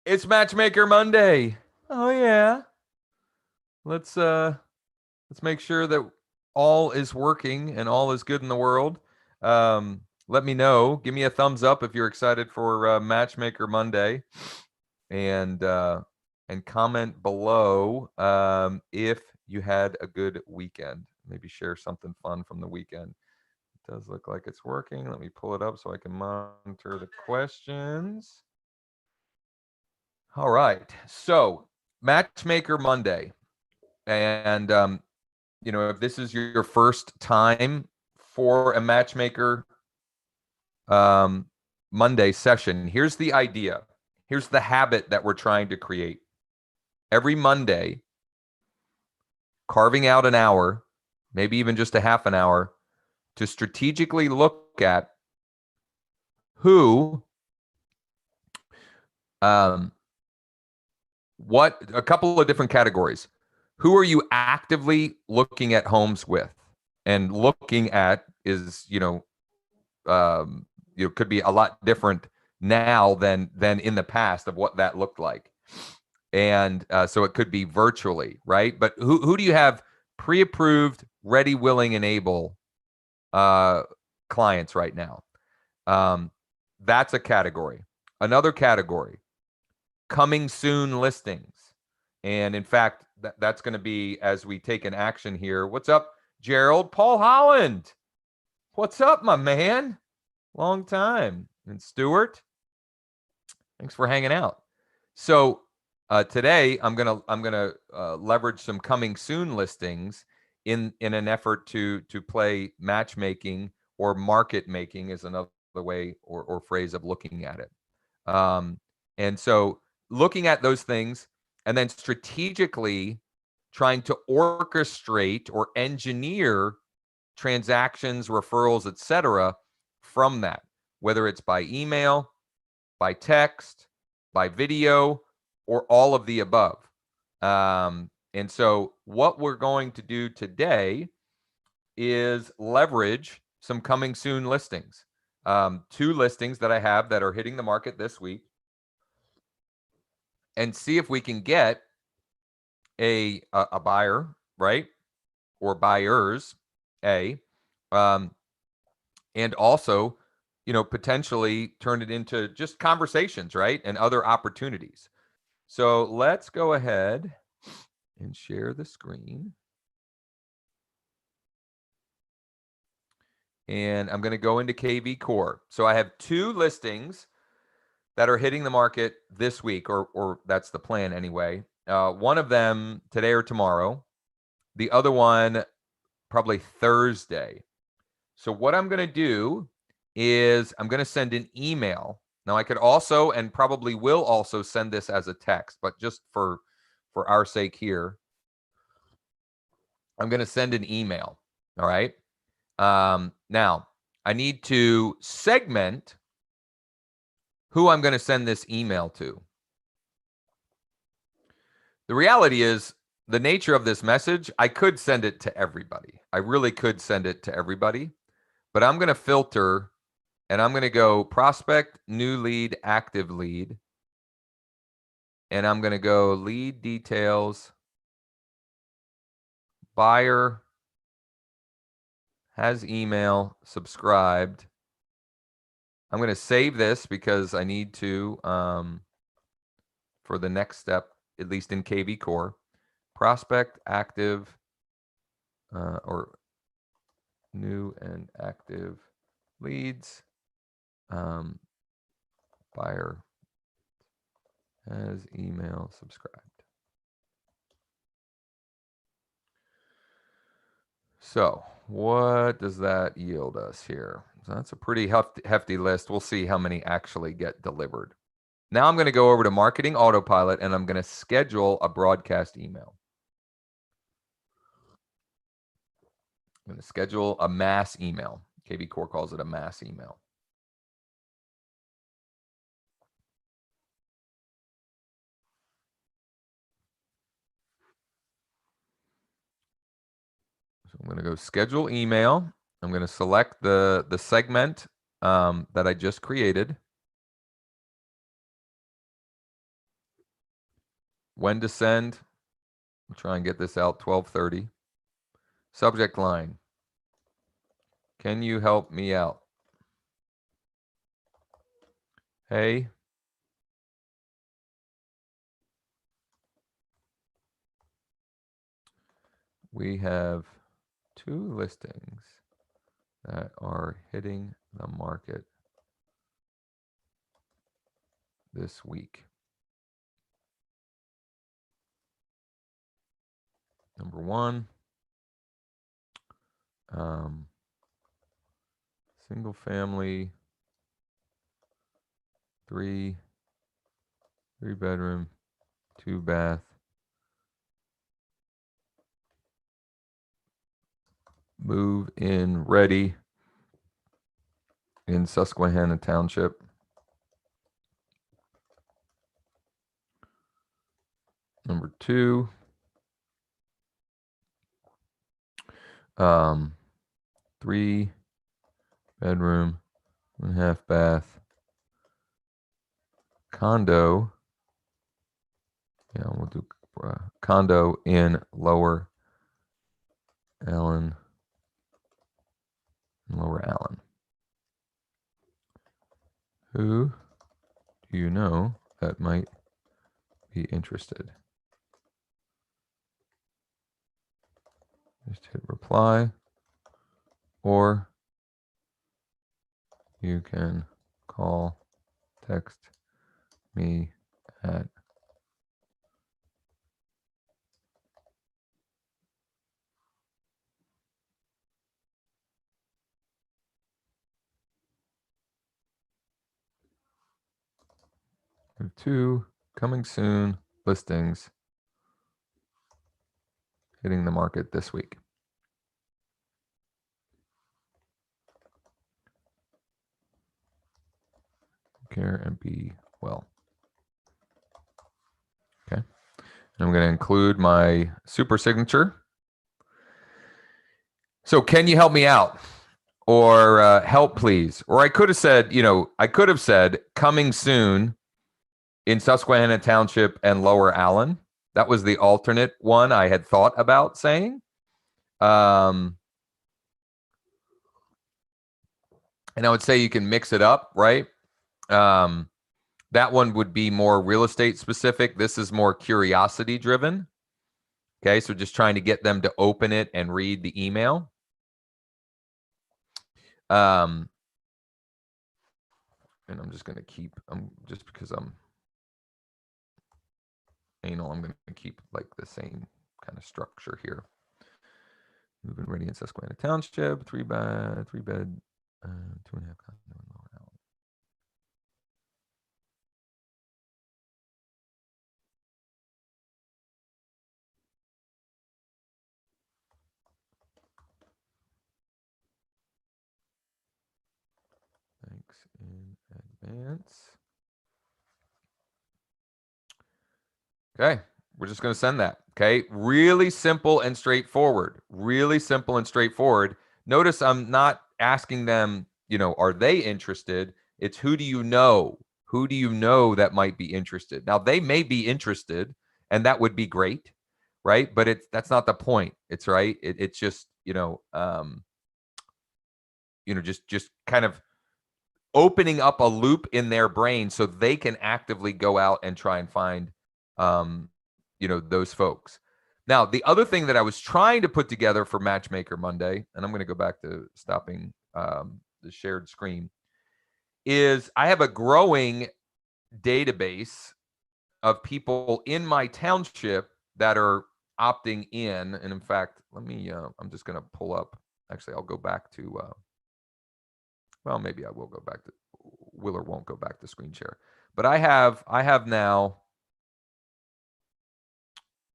It's Matchmaker Monday. Oh yeah. Let's make sure that all is working and all is good in the world. Let me know. Give me a thumbs up if you're excited for Matchmaker Monday, and comment below if you had a good weekend. Maybe share something fun from the weekend. It does look like it's working. Let me pull it up so I can monitor the questions. All right. So, Matchmaker Monday. And, if this is your first time for a Matchmaker um, Monday session, here's the idea. Here's the habit that we're trying to create. Every Monday, carving out an hour, maybe even just a half an hour, to strategically look at who, um, what, a couple of different categories. Who are you actively looking at homes with? And looking at is, could be a lot different now than in the past of what that looked like. And so it could be virtually, right? But who do you have pre-approved, ready, willing, and able clients right now? That's a category. Another category, coming soon listings. And in fact, that's going to be as we take an action here. What's up, Gerald? Paul Holland. What's up, my man? Long time. And Stuart, thanks for hanging out. So today I'm gonna leverage some coming soon listings in an effort to play matchmaking, or market making is another way or phrase of looking at it. And so looking at those things and then strategically trying to orchestrate or engineer transactions, referrals, etc., from that, whether it's by email, by text, by video, or all of the above. And so what we're going to do today is leverage some coming soon listings. Two listings that I have that are hitting the market this week, and see if we can get a buyer, right? Or buyers, um, and also, potentially turn it into just conversations, right? And other opportunities. So let's go ahead and share the screen. And I'm going to go into KV Core. So I have two listings that are hitting the market this week, or that's the plan anyway. One of them today or tomorrow. The other one probably Thursday. So what I'm going to do is I'm going to send an email. Now I could also, and probably will also, send this as a text, but just for our sake here, I'm going to send an email. All right. Now I need to segment who I'm going to send this email to. The reality is, the nature of this message, I could send it to everybody. I really could send it to everybody, but I'm going to filter, and I'm going to go prospect, new lead, active lead. And I'm going to go lead details, buyer, has email, subscribed. I'm going to save this because I need to, for the next step, at least in KV Core, prospect, active, or new and active leads, buyer has email, subscribed. So what does that yield us here? So that's a pretty hefty list. We'll see how many actually get delivered. Now I'm going to go over to Marketing Autopilot, and I'm going to schedule a broadcast email. I'm going to schedule a mass email. KV Core calls it a mass email. So I'm going to go schedule email. I'm going to select the segment that I just created. When to send. We'll try and get this out 12:30. Subject line. Can you help me out? Hey. We have 2 listings that are hitting the market this week. Number 1, single family, 3 bedroom, 2 bath, move in ready in Susquehanna Township. Number 2, 3 bedroom, 1.5 bath, condo. Yeah, we'll do condo in Lower Allen. Who do you know that might be interested? Just hit reply, or you can call, text me at two coming soon listings hitting the market this week. Care and be well. Okay. And I'm going to include my super signature. So can you help me out? Or help please. Or I could have said, I could have said coming soon in Susquehanna Township and Lower Allen. That was the alternate one I had thought about saying. And I would say you can mix it up, right? That one would be more real estate specific. This is more curiosity driven. Okay, so just trying to get them to open it and read the email. And I'm just going to keep, just because I'm anal, I'm going to keep like the same kind of structure here. Moving ready in Susquehanna Township, 3 bed, 2.5 condo in Lower Allen. Thanks in advance. Okay, we're just going to send that. Okay, really simple and straightforward. Really simple and straightforward. Notice I'm not asking them, are they interested? It's who do you know? Who do you know that might be interested? Now, they may be interested, and that would be great, right? But that's not the point. It's right. It's just, just kind of opening up a loop in their brain so they can actively go out and try and find those folks. Now, the other thing that I was trying to put together for Matchmaker Monday, and I'm going to go back to stopping the shared screen, is I have a growing database of people in my township that are opting in. And in fact, let me, I'm just going to pull up, actually, I'll go back to, well, maybe I will go back to, will or won't go back to screen share. But I have now,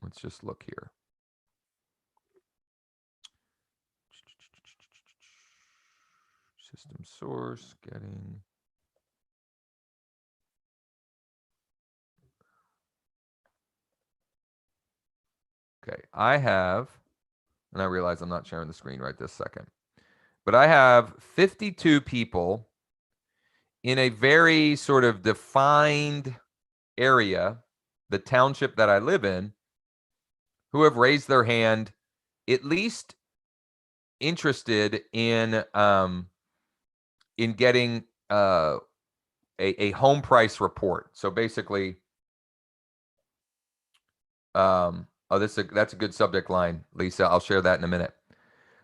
let's just look here. System source, getting. Okay, I have, and I realize I'm not sharing the screen right this second, but I have 52 people in a very sort of defined area the township that I live in who have raised their hand, at least interested in getting a home price report. So basically, that's a good subject line, Lisa. I'll share that in a minute.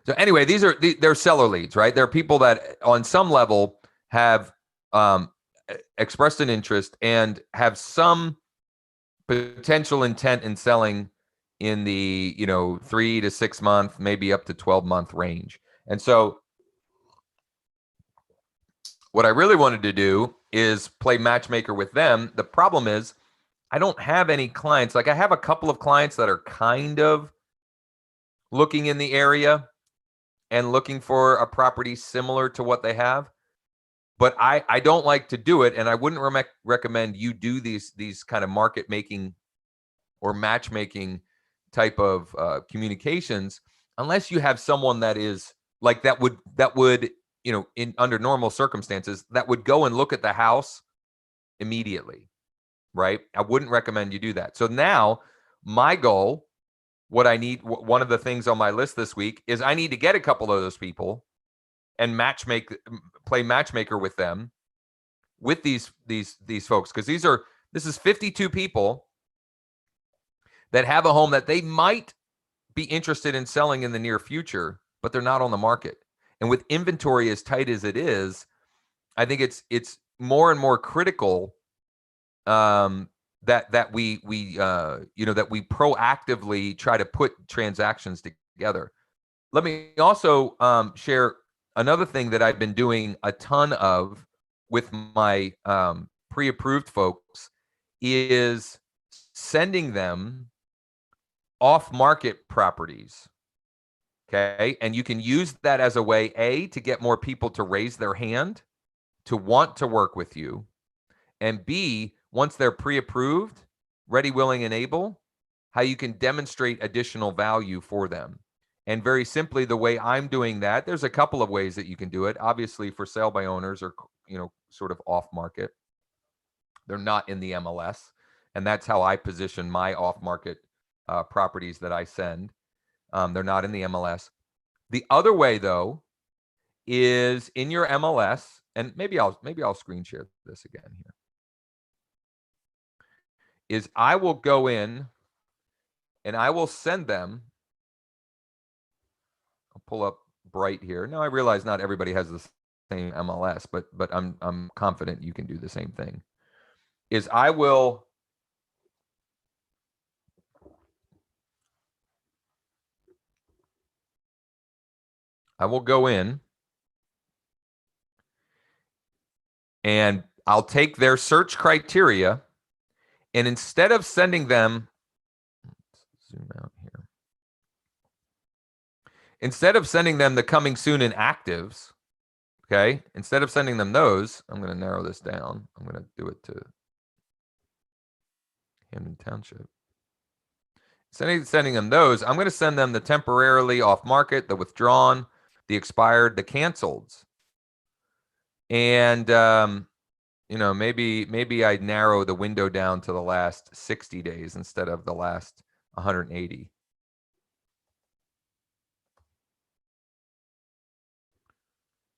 So anyway, they're seller leads, right? They're people that on some level have expressed an interest and have some potential intent in selling in the 3 to 6 month, maybe up to 12-month range. And so what I really wanted to do is play matchmaker with them. The problem is I don't have any clients. Like I have a couple of clients that are kind of looking in the area and looking for a property similar to what they have. But I don't like to do it, and I wouldn't recommend you do these kind of market making or matchmaking type of communications unless you have someone that is like that would in under normal circumstances that would go and look at the house immediately, right? I wouldn't recommend you do that. So now my goal, what I need, one of the things on my list this week is I need to get a couple of those people and play matchmaker with them, with these folks, because this is 52 people that have a home that they might be interested in selling in the near future, but they're not on the market. And with inventory as tight as it is, I think it's more and more critical that we proactively try to put transactions together. Let me also share another thing that I've been doing a ton of with my pre-approved folks is sending them off-market properties. Okay. And you can use that as a way, A, to get more people to raise their hand to want to work with you. And B, once they're pre-approved, ready, willing, and able, how you can demonstrate additional value for them. And very simply, the way I'm doing that, there's a couple of ways that you can do it. Obviously, for sale by owners or, sort of off market, they're not in the MLS. And that's how I position my off market properties that I send. They're not in the MLS. The other way, though, is in your MLS, and maybe I'll screen share this again here. Is I will go in and I will send them. I'll pull up Bright here. Now I realize not everybody has the same MLS, but I'm confident you can do the same thing. Is I will go in and I'll take their search criteria, and instead of sending them, let's zoom out here. Instead of sending them the coming soon and actives, okay, instead of sending them those, I'm going to narrow this down. I'm going to do it to Hamden Township. Instead of sending them those, I'm going to send them the temporarily off market, the withdrawn, the expired, the canceleds. And, maybe I narrow the window down to the last 60 days instead of the last 180.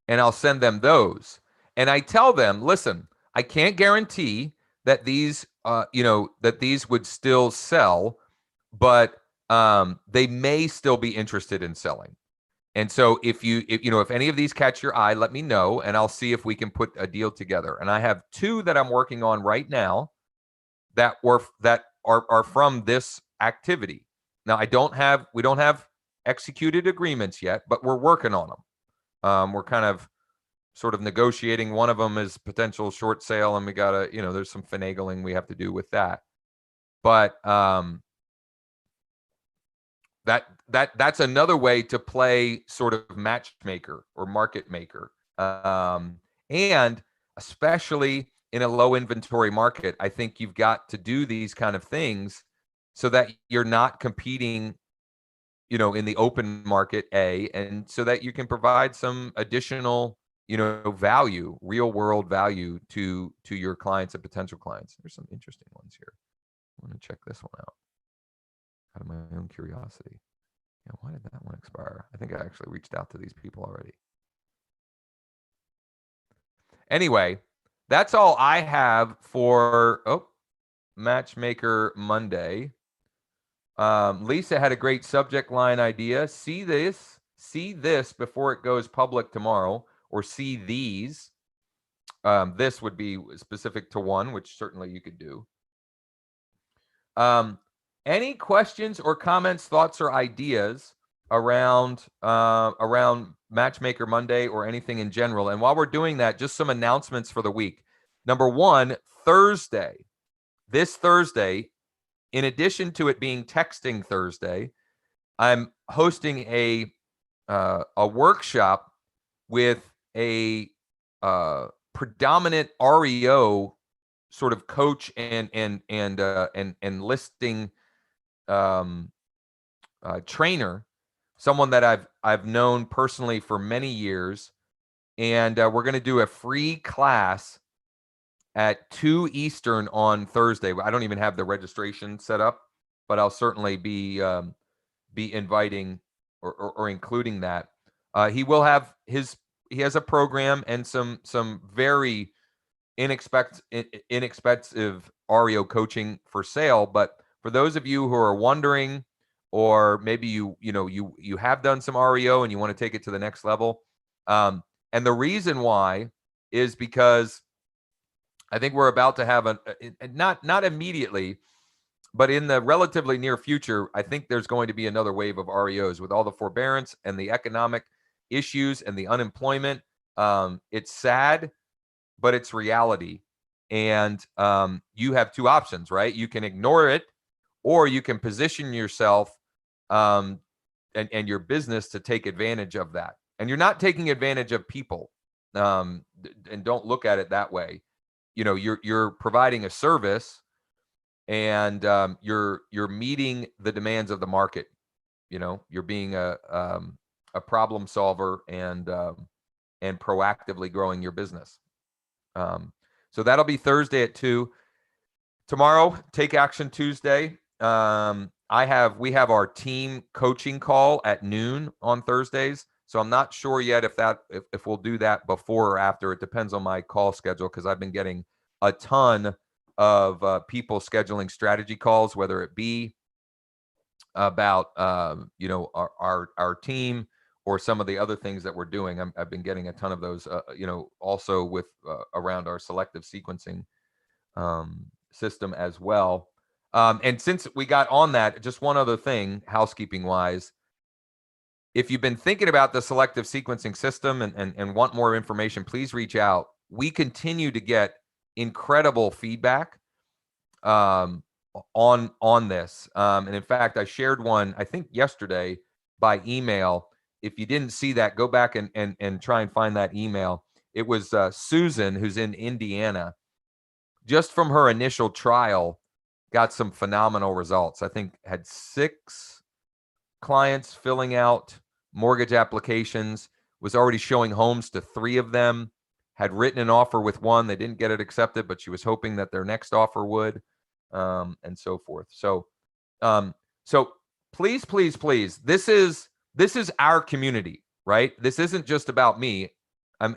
And I'll send them those. And I tell them, listen, I can't guarantee that these, that these would still sell, but they may still be interested in selling. And so if any of these catch your eye, let me know, and I'll see if we can put a deal together. And I have 2 that I'm working on right now that are from this activity. Now we don't have executed agreements yet, but we're working on them. We're kind of sort of negotiating. One of them is potential short sale, and we gotta, there's some finagling we have to do with that. But that's another way to play sort of matchmaker or market maker. And especially in a low inventory market, I think you've got to do these kind of things so that you're not competing, in the open market, and so that you can provide some additional, value, real world value to your clients and potential clients. There's some interesting ones here. want to check this one out out of my own curiosity. Yeah, why did that one expire? I think I actually reached out to these people already. Anyway, that's all I have for Matchmaker Monday. Lisa had a great subject line idea. See this before it goes public tomorrow, or see these. This would be specific to one, which certainly you could do. Any questions or comments, thoughts, or ideas around Matchmaker Monday or anything in general? And while we're doing that, just some announcements for the week. Number one, Thursday. This Thursday, in addition to it being Texting Thursday, I'm hosting a workshop with a predominant REO sort of coach and listing trainer, someone that I've known personally for many years, and we're going to do a free class at 2 Eastern on Thursday. I don't even have the registration set up, but I'll certainly be inviting or including that. He will have he has a program and some very inexpensive REO coaching for sale. But for those of you who are wondering, or maybe you have done some REO and you want to take it to the next level, and the reason why is because I think we're about to have not immediately, but in the relatively near future, I think there's going to be another wave of REOs with all the forbearance and the economic issues and the unemployment. It's sad, but it's reality. And you have two options, right? You can ignore it, or you can position yourself and your business to take advantage of that. And you're not taking advantage of people. And don't look at it that way. You're providing a service, and you're meeting the demands of the market. You're being a problem solver and proactively growing your business. So that'll be Thursday at 2. Tomorrow, Take Action Tuesday. We have our team coaching call at noon on Thursdays. So I'm not sure yet if we'll do that before or after. It depends on my call schedule, because I've been getting a ton of people scheduling strategy calls, whether it be about our team or some of the other things that we're doing. I've been getting a ton of those, also with around our selective sequencing system as well. And since we got on that, just one other thing, housekeeping wise. If you've been thinking about the selective sequencing system and want more information, please reach out. We continue to get incredible feedback on this. And in fact, I shared one, I think yesterday, by email. If you didn't see that, go back and try and find that email. It was Susan, who's in Indiana. Just from her initial trial, got some phenomenal results. I think had 6 clients filling out mortgage applications, was already showing homes to 3 of them, had written an offer with one. They didn't get it accepted, but she was hoping that their next offer would, and so forth. So please, please, please, this is our community, right? This isn't just about me. I'm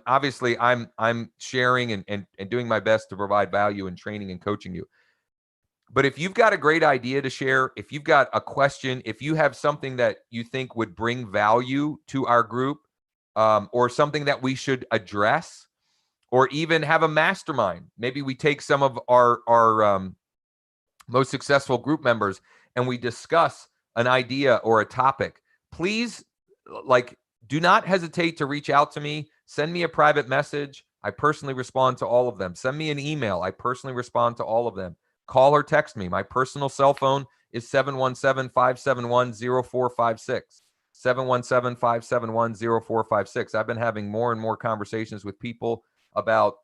sharing and doing my best to provide value and training and coaching you. But if you've got a great idea to share, if you've got a question, if you have something that you think would bring value to our group, or something that we should address, or even have a mastermind, maybe we take some of our most successful group members and we discuss an idea or a topic, please, do not hesitate to reach out to me. Send me a private message. I personally respond to all of them. Send me an email. I personally respond to all of them. Call or text me. My personal cell phone is 717-571-0456. 717-571-0456. I've been having more and more conversations with people about,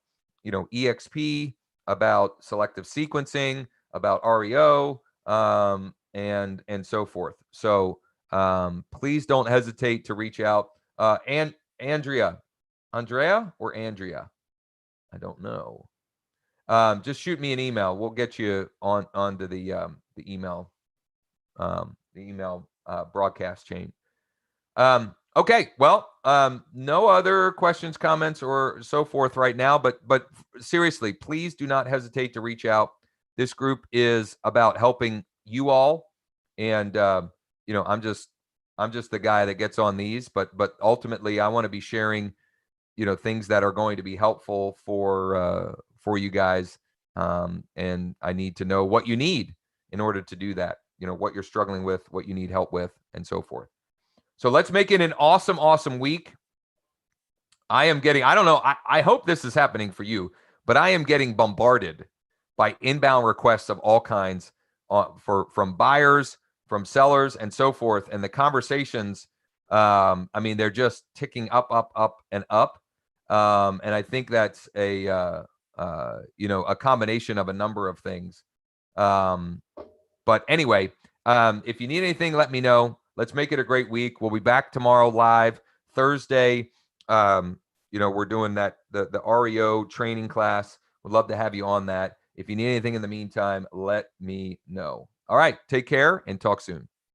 EXP, about selective sequencing, about REO, and so forth. So please don't hesitate to reach out. And Andrea, I don't know. just shoot me an email. We'll get you onto the email broadcast chain. Okay, well, no other questions, comments, or so forth right now. But seriously, please do not hesitate to reach out. This group is about helping you all, and I'm just the guy that gets on these. But ultimately, I want to be sharing, things that are going to be helpful for you guys. And I need to know what you need in order to do that. What you're struggling with, what you need help with, and so forth. So let's make it an awesome, awesome week. I don't know, I hope this is happening for you, but I am getting bombarded by inbound requests of all kinds from buyers, from sellers, and so forth. And the conversations, they're just ticking up, and up. And I think that's a combination of a number of things. But anyway, if you need anything, let me know. Let's make it a great week. We'll be back tomorrow live. Thursday, we're doing the REO training class. Would love to have you on that. If you need anything in the meantime, let me know. All right, take care and talk soon.